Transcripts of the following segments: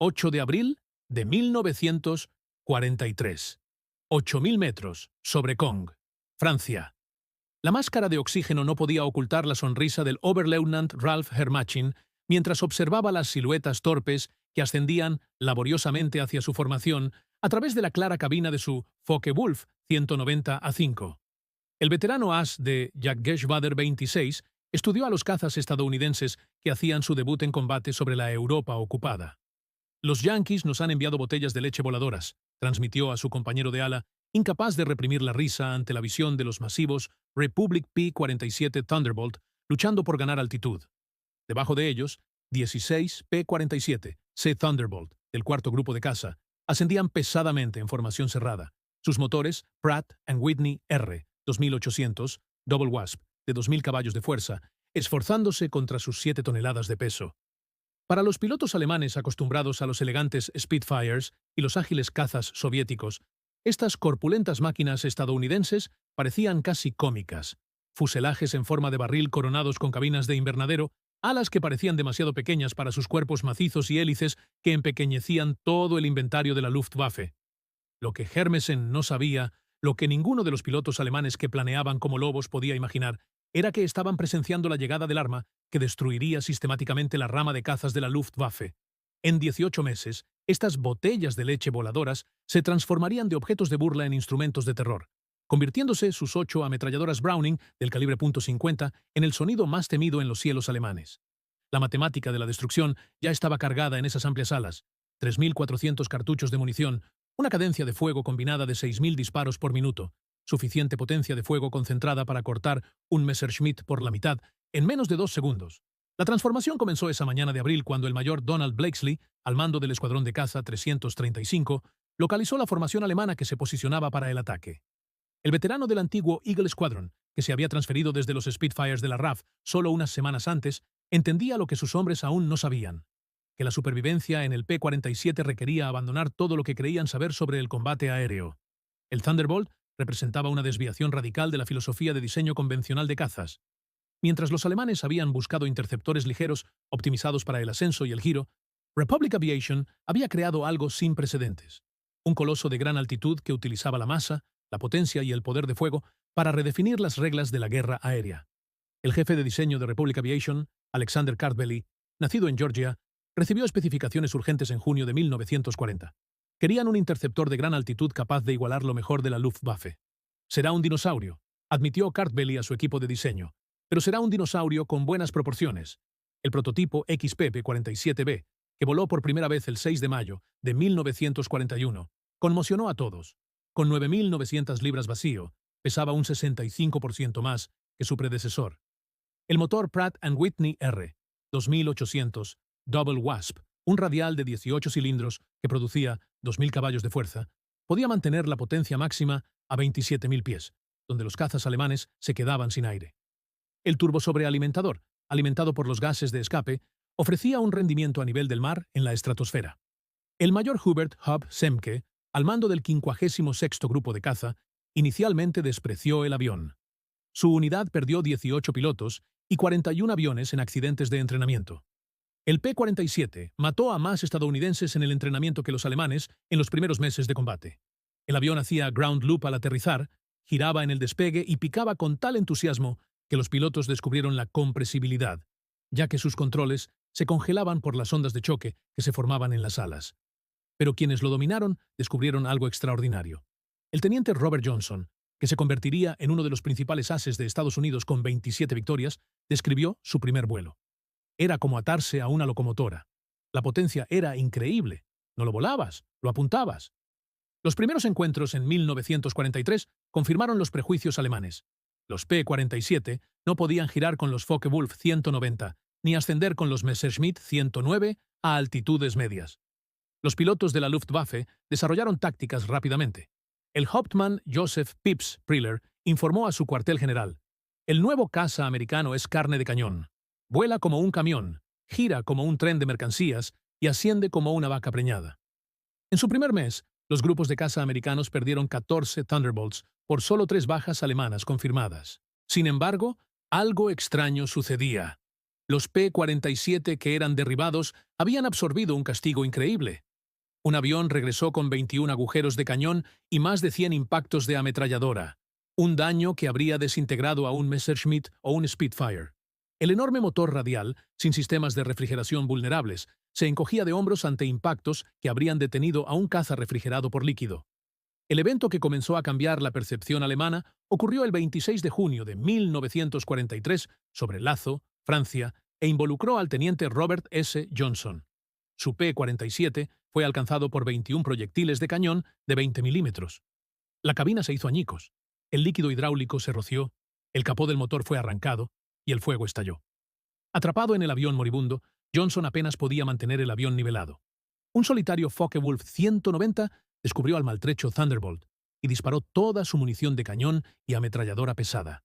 8 de abril de 1943. 8.000 metros sobre Kong, Francia. La máscara de oxígeno no podía ocultar la sonrisa del Oberleutnant Ralph Hermachin mientras observaba las siluetas torpes que ascendían laboriosamente hacia su formación a través de la clara cabina de su Focke-Wulf 190A5. El veterano as de Jagdgeschwader 26 estudió a los cazas estadounidenses que hacían su debut en combate sobre la Europa ocupada. Los yanquis nos han enviado botellas de leche voladoras, transmitió a su compañero de ala, incapaz de reprimir la risa ante la visión de los masivos Republic P-47 Thunderbolt luchando por ganar altitud. Debajo de ellos, 16 P-47 C Thunderbolt, del cuarto grupo de caza, ascendían pesadamente en formación cerrada. Sus motores, Pratt & Whitney R 2800, Double Wasp, de 2.000 caballos de fuerza, esforzándose contra sus 7 toneladas de peso. Para los pilotos alemanes acostumbrados a los elegantes Spitfires y los ágiles cazas soviéticos, estas corpulentas máquinas estadounidenses parecían casi cómicas. Fuselajes en forma de barril coronados con cabinas de invernadero, alas que parecían demasiado pequeñas para sus cuerpos macizos y hélices que empequeñecían todo el inventario de la Luftwaffe. Lo que Hermesen no sabía, lo que ninguno de los pilotos alemanes que planeaban como lobos podía imaginar, era que estaban presenciando la llegada del arma que destruiría sistemáticamente la rama de cazas de la Luftwaffe. En 18 meses, estas botellas de leche voladoras se transformarían de objetos de burla en instrumentos de terror, convirtiéndose sus 8 ametralladoras Browning del calibre .50 en el sonido más temido en los cielos alemanes. La matemática de la destrucción ya estaba cargada en esas amplias alas. 3.400 cartuchos de munición, una cadencia de fuego combinada de 6.000 disparos por minuto, suficiente potencia de fuego concentrada para cortar un Messerschmitt por la mitad en menos de 2 segundos. La transformación comenzó esa mañana de abril cuando el mayor Donald Blakesley, al mando del escuadrón de caza 335, localizó la formación alemana que se posicionaba para el ataque. El veterano del antiguo Eagle Squadron, que se había transferido desde los Spitfires de la RAF solo unas semanas antes, entendía lo que sus hombres aún no sabían: que la supervivencia en el P-47 requería abandonar todo lo que creían saber sobre el combate aéreo. El Thunderbolt representaba una desviación radical de la filosofía de diseño convencional de cazas. Mientras los alemanes habían buscado interceptores ligeros optimizados para el ascenso y el giro, Republic Aviation había creado algo sin precedentes: un coloso de gran altitud que utilizaba la masa, la potencia y el poder de fuego para redefinir las reglas de la guerra aérea. El jefe de diseño de Republic Aviation, Alexander Kartveli, nacido en Georgia, recibió especificaciones urgentes en junio de 1940. Querían un interceptor de gran altitud capaz de igualar lo mejor de la Luftwaffe. Será un dinosaurio, admitió Kartveli a su equipo de diseño, pero será un dinosaurio con buenas proporciones. El prototipo XPP-47B, que voló por primera vez el 6 de mayo de 1941, conmocionó a todos. Con 9.900 libras vacío, pesaba un 65% más que su predecesor. El motor Pratt & Whitney R 2800 Double Wasp, un radial de 18 cilindros que producía 2.000 caballos de fuerza, podía mantener la potencia máxima a 27.000 pies, donde los cazas alemanes se quedaban sin aire. El turbosobrealimentador, alimentado por los gases de escape, ofrecía un rendimiento a nivel del mar en la estratosfera. El mayor Hubert Hub Semke, al mando del 56º Grupo de Caza, inicialmente despreció el avión. Su unidad perdió 18 pilotos y 41 aviones en accidentes de entrenamiento. El P-47 mató a más estadounidenses en el entrenamiento que los alemanes en los primeros meses de combate. El avión hacía ground loop al aterrizar, giraba en el despegue y picaba con tal entusiasmo que los pilotos descubrieron la compresibilidad, ya que sus controles se congelaban por las ondas de choque que se formaban en las alas. Pero quienes lo dominaron descubrieron algo extraordinario. El teniente Robert Johnson, que se convertiría en uno de los principales ases de Estados Unidos con 27 victorias, describió su primer vuelo. Era como atarse a una locomotora. La potencia era increíble. No lo volabas, lo apuntabas. Los primeros encuentros en 1943 confirmaron los prejuicios alemanes. Los P-47 no podían girar con los Focke-Wulf 190, ni ascender con los Messerschmitt 109 a altitudes medias. Los pilotos de la Luftwaffe desarrollaron tácticas rápidamente. El Hauptmann Joseph Pips Priller informó a su cuartel general: el nuevo caza americano es carne de cañón. Vuela como un camión, gira como un tren de mercancías y asciende como una vaca preñada. En su primer mes, los grupos de caza americanos perdieron 14 Thunderbolts por solo 3 bajas alemanas confirmadas. Sin embargo, algo extraño sucedía. Los P-47 que eran derribados habían absorbido un castigo increíble. Un avión regresó con 21 agujeros de cañón y más de 100 impactos de ametralladora, un daño que habría desintegrado a un Messerschmitt o un Spitfire. El enorme motor radial, sin sistemas de refrigeración vulnerables, se encogía de hombros ante impactos que habrían detenido a un caza refrigerado por líquido. El evento que comenzó a cambiar la percepción alemana ocurrió el 26 de junio de 1943 sobre Lazo, Francia, e involucró al teniente Robert S. Johnson. Su P-47 fue alcanzado por 21 proyectiles de cañón de 20 milímetros. La cabina se hizo añicos, el líquido hidráulico se roció, el capó del motor fue arrancado y el fuego estalló. Atrapado en el avión moribundo, Johnson apenas podía mantener el avión nivelado. Un solitario Focke-Wulf 190 descubrió al maltrecho Thunderbolt y disparó toda su munición de cañón y ametralladora pesada.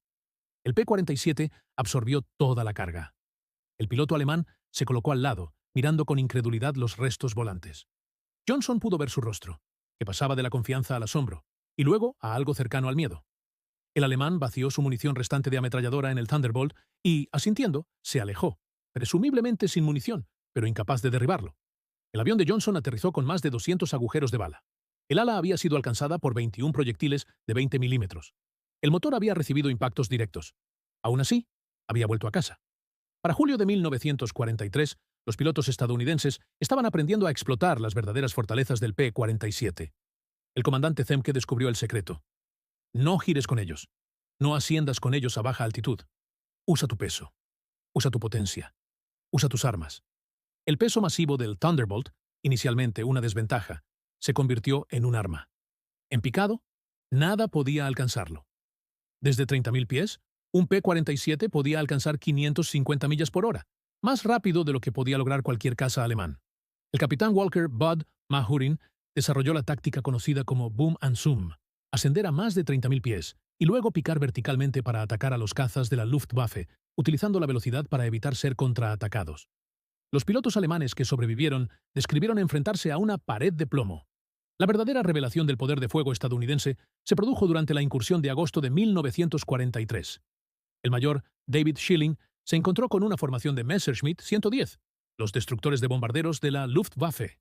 El P-47 absorbió toda la carga. El piloto alemán se colocó al lado, mirando con incredulidad los restos volantes. Johnson pudo ver su rostro, que pasaba de la confianza al asombro, y luego a algo cercano al miedo. El alemán vació su munición restante de ametralladora en el Thunderbolt y, asintiendo, se alejó, presumiblemente sin munición, pero incapaz de derribarlo. El avión de Johnson aterrizó con más de 200 agujeros de bala. El ala había sido alcanzada por 21 proyectiles de 20 milímetros. El motor había recibido impactos directos. Aún así, había vuelto a casa. Para julio de 1943, los pilotos estadounidenses estaban aprendiendo a explotar las verdaderas fortalezas del P-47. El comandante Zemke descubrió el secreto. No gires con ellos. No asciendas con ellos a baja altitud. Usa tu peso. Usa tu potencia. Usa tus armas. El peso masivo del Thunderbolt, inicialmente una desventaja, se convirtió en un arma. En picado, nada podía alcanzarlo. Desde 30.000 pies, un P-47 podía alcanzar 550 millas por hora, más rápido de lo que podía lograr cualquier caza alemán. El capitán Walker Bud Mahurin desarrolló la táctica conocida como Boom and Zoom, ascender a más de 30.000 pies y luego picar verticalmente para atacar a los cazas de la Luftwaffe, utilizando la velocidad para evitar ser contraatacados. Los pilotos alemanes que sobrevivieron describieron enfrentarse a una pared de plomo. La verdadera revelación del poder de fuego estadounidense se produjo durante la incursión de agosto de 1943. El mayor David Schilling se encontró con una formación de Messerschmitt 110, los destructores de bombarderos de la Luftwaffe.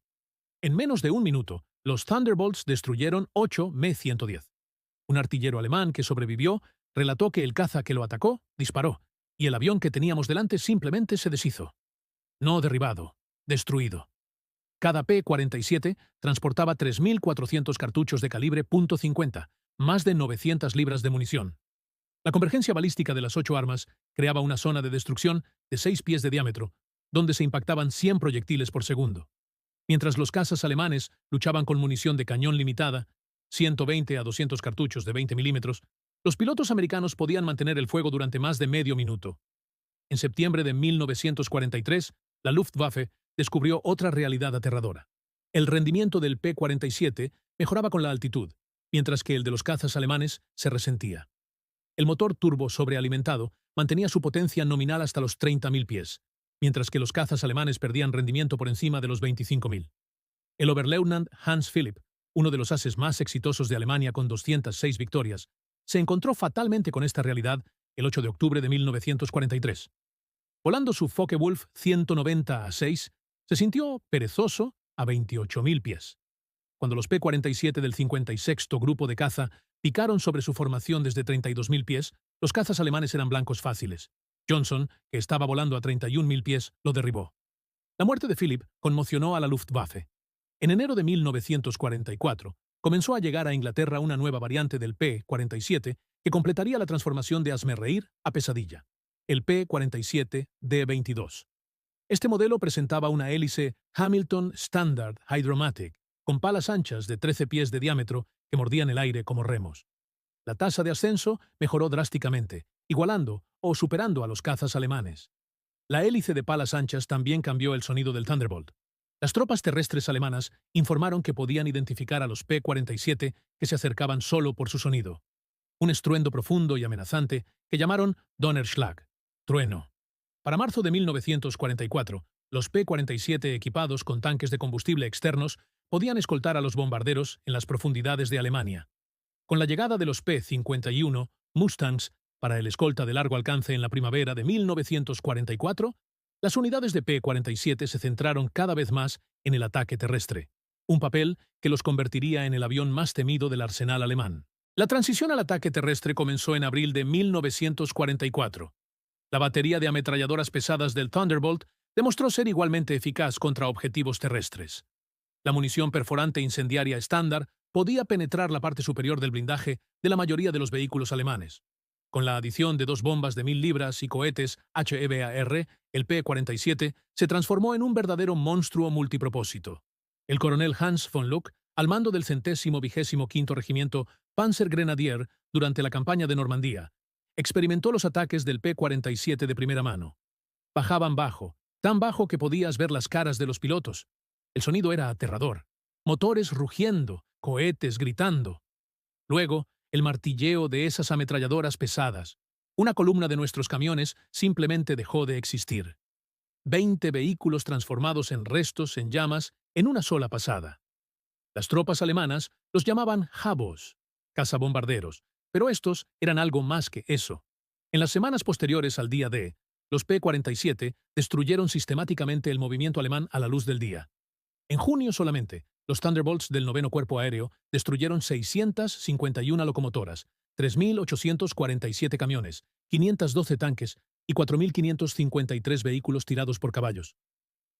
En menos de un minuto, los Thunderbolts destruyeron 8 Me-110. Un artillero alemán que sobrevivió relató que el caza que lo atacó disparó, y el avión que teníamos delante simplemente se deshizo. No derribado, destruido. Cada P-47 transportaba 3.400 cartuchos de calibre .50, más de 900 libras de munición. La convergencia balística de las 8 armas creaba una zona de destrucción de 6 pies de diámetro, donde se impactaban 100 proyectiles por segundo. Mientras los cazas alemanes luchaban con munición de cañón limitada, 120 a 200 cartuchos de 20 milímetros, los pilotos americanos podían mantener el fuego durante más de medio minuto. En septiembre de 1943, la Luftwaffe descubrió otra realidad aterradora. El rendimiento del P-47 mejoraba con la altitud, mientras que el de los cazas alemanes se resentía. El motor turbo sobrealimentado mantenía su potencia nominal hasta los 30.000 pies, mientras que los cazas alemanes perdían rendimiento por encima de los 25.000. El Oberleutnant Hans Philipp, uno de los ases más exitosos de Alemania con 206 victorias, se encontró fatalmente con esta realidad el 8 de octubre de 1943. Volando su Focke-Wulf 190-6, se sintió perezoso a 28.000 pies. Cuando los P-47 del 56º Grupo de Caza picaron sobre su formación desde 32.000 pies, los cazas alemanes eran blancos fáciles. Johnson, que estaba volando a 31.000 pies, lo derribó. La muerte de Philipp conmocionó a la Luftwaffe. En enero de 1944, comenzó a llegar a Inglaterra una nueva variante del P-47 que completaría la transformación de hazmerreír a pesadilla, el P-47D-22. Este modelo presentaba una hélice Hamilton Standard Hydromatic, con palas anchas de 13 pies de diámetro que mordían el aire como remos. La tasa de ascenso mejoró drásticamente, igualando o superando a los cazas alemanes. La hélice de palas anchas también cambió el sonido del Thunderbolt. Las tropas terrestres alemanas informaron que podían identificar a los P-47 que se acercaban solo por su sonido. Un estruendo profundo y amenazante que llamaron Donnerschlag, trueno. Para marzo de 1944, los P-47 equipados con tanques de combustible externos podían escoltar a los bombarderos en las profundidades de Alemania. Con la llegada de los P-51 Mustangs para el escolta de largo alcance en la primavera de 1944, Las unidades de P-47 se centraron cada vez más en el ataque terrestre, un papel que los convertiría en el avión más temido del arsenal alemán. La transición al ataque terrestre comenzó en abril de 1944. La batería de ametralladoras pesadas del Thunderbolt demostró ser igualmente eficaz contra objetivos terrestres. La munición perforante incendiaria estándar podía penetrar la parte superior del blindaje de la mayoría de los vehículos alemanes. Con la adición de 2 bombas de 1000 libras y cohetes HEBAR, el P-47 se transformó en un verdadero monstruo multipropósito. El coronel Hans von Luck, al mando del 125º Regimiento Panzergrenadier durante la campaña de Normandía, experimentó los ataques del P-47 de primera mano. Bajaban bajo, tan bajo que podías ver las caras de los pilotos. El sonido era aterrador. Motores rugiendo, cohetes gritando. Luego, el martilleo de esas ametralladoras pesadas. Una columna de nuestros camiones simplemente dejó de existir. 20 vehículos transformados en restos, en llamas, en una sola pasada. Las tropas alemanas los llamaban Habos, cazabombarderos, pero estos eran algo más que eso. En las semanas posteriores al día D, los P-47 destruyeron sistemáticamente el movimiento alemán a la luz del día. En junio solamente, los Thunderbolts del 9º Cuerpo Aéreo destruyeron 651 locomotoras, 3.847 camiones, 512 tanques y 4.553 vehículos tirados por caballos.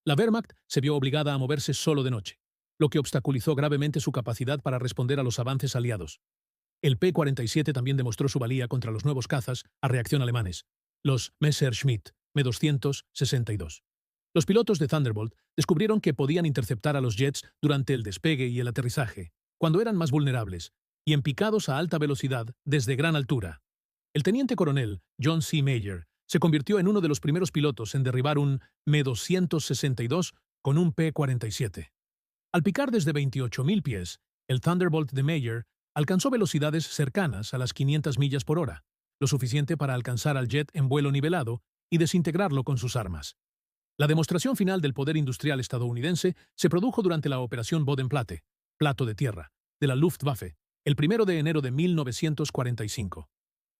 La Wehrmacht se vio obligada a moverse solo de noche, lo que obstaculizó gravemente su capacidad para responder a los avances aliados. El P-47 también demostró su valía contra los nuevos cazas a reacción alemanes, los Messerschmitt M262. Los pilotos de Thunderbolt descubrieron que podían interceptar a los jets durante el despegue y el aterrizaje, cuando eran más vulnerables, y en picados a alta velocidad desde gran altura. El teniente coronel John C. Mayer se convirtió en uno de los primeros pilotos en derribar un Me-262 con un P-47. Al picar desde 28.000 pies, el Thunderbolt de Mayer alcanzó velocidades cercanas a las 500 millas por hora, lo suficiente para alcanzar al jet en vuelo nivelado y desintegrarlo con sus armas. La demostración final del poder industrial estadounidense se produjo durante la Operación Bodenplatte, plato de tierra, de la Luftwaffe, el 1 de enero de 1945.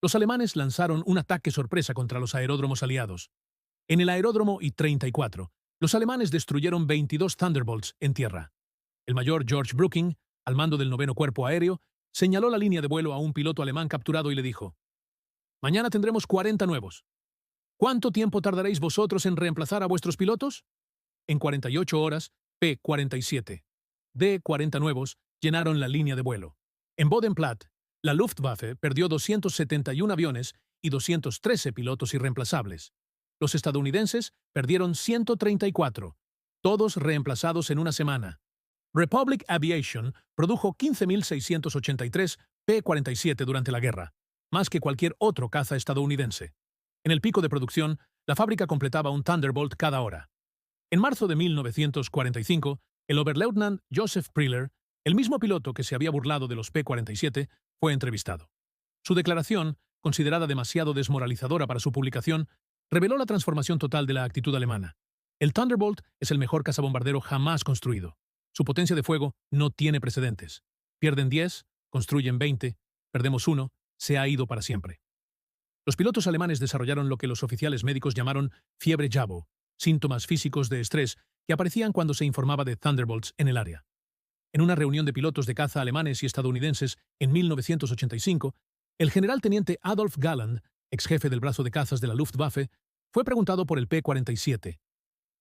Los alemanes lanzaron un ataque sorpresa contra los aeródromos aliados. En el aeródromo I-34, los alemanes destruyeron 22 Thunderbolts en tierra. El mayor George Brooking, al mando del 9º Cuerpo Aéreo, señaló la línea de vuelo a un piloto alemán capturado y le dijo: «Mañana tendremos 40 nuevos. ¿Cuánto tiempo tardaréis vosotros en reemplazar a vuestros pilotos?» En 48 horas, P-47, D-40 nuevos llenaron la línea de vuelo. En Bodenplatte, la Luftwaffe perdió 271 aviones y 213 pilotos irreemplazables. Los estadounidenses perdieron 134, todos reemplazados en una semana. Republic Aviation produjo 15.683 P-47 durante la guerra, más que cualquier otro caza estadounidense. En el pico de producción, la fábrica completaba un Thunderbolt cada hora. En marzo de 1945, el Oberleutnant Joseph Priller, el mismo piloto que se había burlado de los P-47, fue entrevistado. Su declaración, considerada demasiado desmoralizadora para su publicación, reveló la transformación total de la actitud alemana. El Thunderbolt es el mejor cazabombardero jamás construido. Su potencia de fuego no tiene precedentes. Pierden 10, construyen 20, perdemos 1, se ha ido para siempre. Los pilotos alemanes desarrollaron lo que los oficiales médicos llamaron fiebre Jabo, síntomas físicos de estrés que aparecían cuando se informaba de Thunderbolts en el área. En una reunión de pilotos de caza alemanes y estadounidenses en 1985, el general teniente Adolf Galland, ex jefe del brazo de cazas de la Luftwaffe, fue preguntado por el P-47.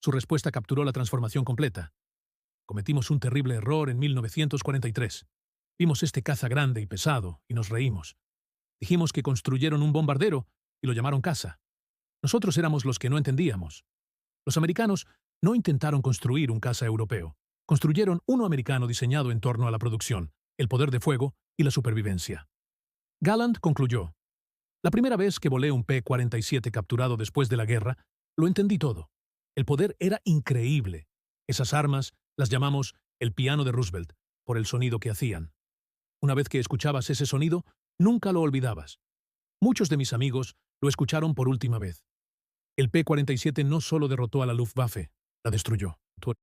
Su respuesta capturó la transformación completa. Cometimos un terrible error en 1943. Vimos este caza grande y pesado y nos reímos. Dijimos que construyeron un bombardero y lo llamaron caza. Nosotros éramos los que no entendíamos. Los americanos no intentaron construir un caza europeo. Construyeron uno americano diseñado en torno a la producción, el poder de fuego y la supervivencia. Galland concluyó: «La primera vez que volé un P-47 capturado después de la guerra, lo entendí todo. El poder era increíble. Esas armas las llamamos el piano de Roosevelt, por el sonido que hacían. Una vez que escuchabas ese sonido, nunca lo olvidabas. Muchos de mis amigos lo escucharon por última vez. El P-47 no solo derrotó a la Luftwaffe, la destruyó.